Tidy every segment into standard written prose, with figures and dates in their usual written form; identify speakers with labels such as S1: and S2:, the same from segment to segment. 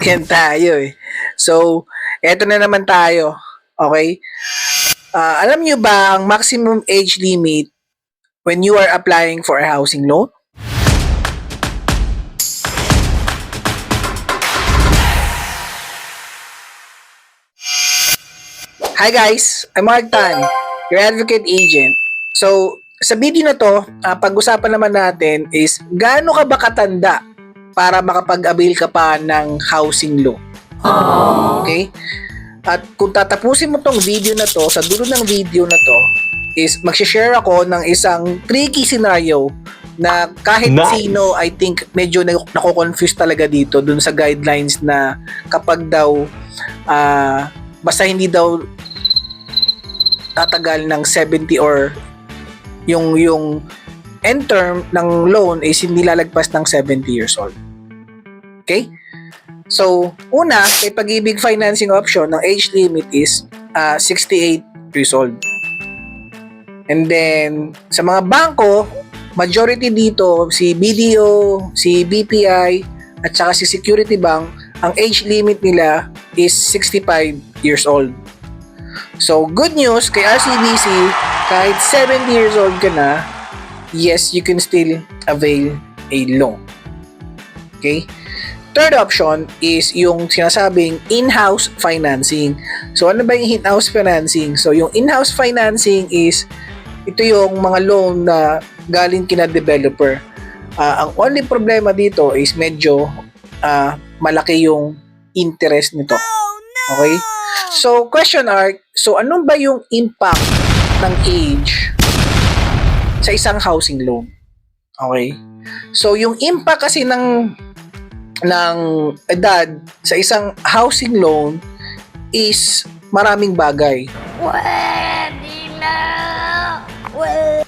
S1: Yan tayo eh. So, eto na naman tayo. Okay? Alam nyo ba ang maximum age limit when you are applying for a housing loan? Hi guys, I'm Mark Tan, your advocate agent. So, sa video na to, pag-usapan naman natin is gaano ka ba katanda para makapag-avail ka pa ng housing loan? Okay? At kung tatapusin mo tong video na to, sa dulo ng video na to, is mag-share ako ng isang tricky scenario na kahit sino, I think, medyo nako-confuse talaga dito dun sa guidelines na kapag daw, basta hindi daw tatagal ng 70 or yung end term ng loan is hindi lalagpas ng 70 years old. Okay? So, una, kay Pag-ibig financing option, ng age limit is 68 years old. And then, sa mga bangko, majority dito, si BDO, si BPI, at saka si Security Bank, ang age limit nila is 65 years old. So, good news kay RCBC, kahit 70 years old ka na, yes, you can still avail a loan. Okay? Third option is yung sinasabing in-house financing. So, ano ba yung in-house financing? So, yung in-house financing is ito yung mga loan na galing kina developer. Ang only problema dito is medyo malaki yung interest nito. Okay? So, question are, so ano ba yung impact ng age sa isang housing loan? Okay? So, yung impact kasi ng edad sa isang housing loan is maraming bagay.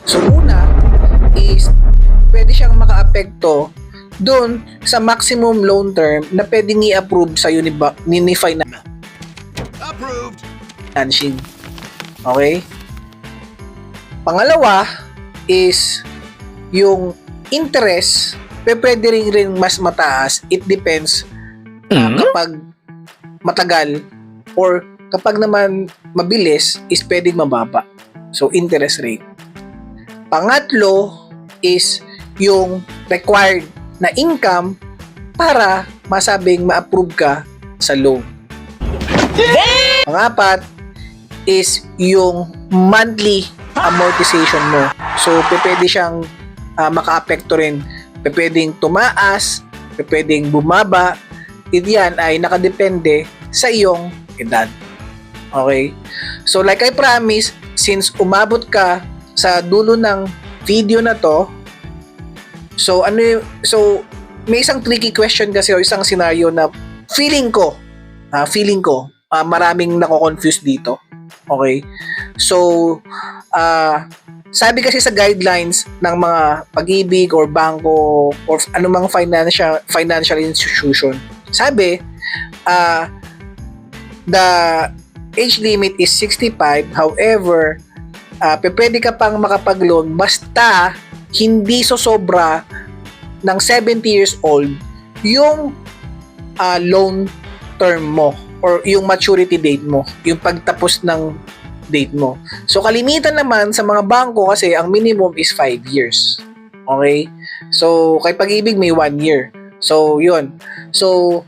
S1: So, una is pwede siyang maka-apekto doon sa maximum loan term na pwedeng i-approve sa financing. Okay? Pangalawa is yung interest pwede rin mas mataas. It depends kapag matagal or kapag naman mabilis is pwedeng mababa. So, interest rate. Pangatlo is yung required na income para masabing ma-approve ka sa loan. Pangapat is yung monthly amortization mo. So, pwede siyang maka-apekto rin. Pwedeng tumaas, pwedeng bumaba. Yan ay nakadepende sa iyong edad. Okay? So, like I promise, since umabot ka sa dulo ng video na to, so may isang tricky question kasi o isang scenario na feeling ko maraming nako-confuse dito. Okay? So, sabi kasi sa guidelines ng mga Pag-ibig or bangko or anumang financial institution, sabi, the age limit is 65. However, pwede ka pang makapag-loan basta hindi sosobra ng 70 years old yung loan term mo or yung maturity date mo, yung pagtapos ng date mo. So, kalimitan naman sa mga bangko kasi ang minimum is 5 years. Okay? So, kay Pag-ibig may 1 year. So, yun. So,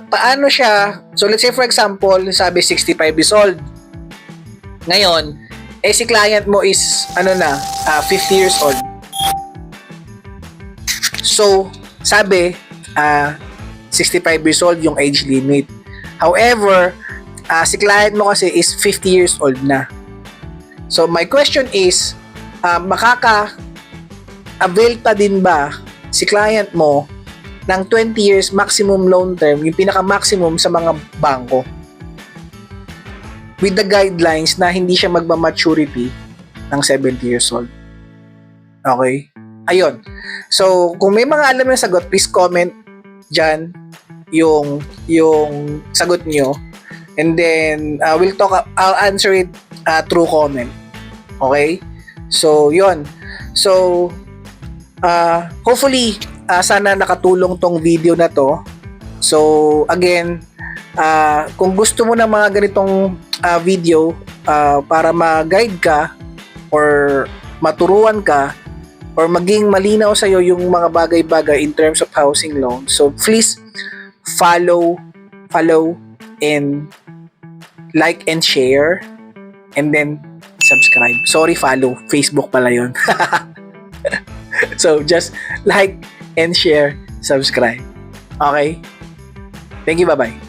S1: paano siya? So, let's say for example, sabi 65 years old. Ngayon, si client mo is 50 years old. So, sabi 65 years old yung age limit. However, si client mo kasi is 50 years old na. So, my question is, makaka-avail pa din ba si client mo ng 20 years maximum loan term, yung pinaka-maximum sa mga bangko? With the guidelines na hindi siya magma-maturity ng 70 years old. Okay? Ayun. So, kung may mga alam na sagot, please comment dyan yung sagot nyo. And then, I'll answer it through comment. Okay? So, yun. So, hopefully, sana nakatulong tong video na to So, again, kung gusto mo ng mga ganitong video para ma-guide ka or maturuan ka or maging malinaw sa'yo yung mga bagay-bagay in terms of housing loan, so please follow and like and share and then subscribe. Sorry, follow. Facebook pala yun. So, just like and share, subscribe. Okay? Thank you, bye-bye.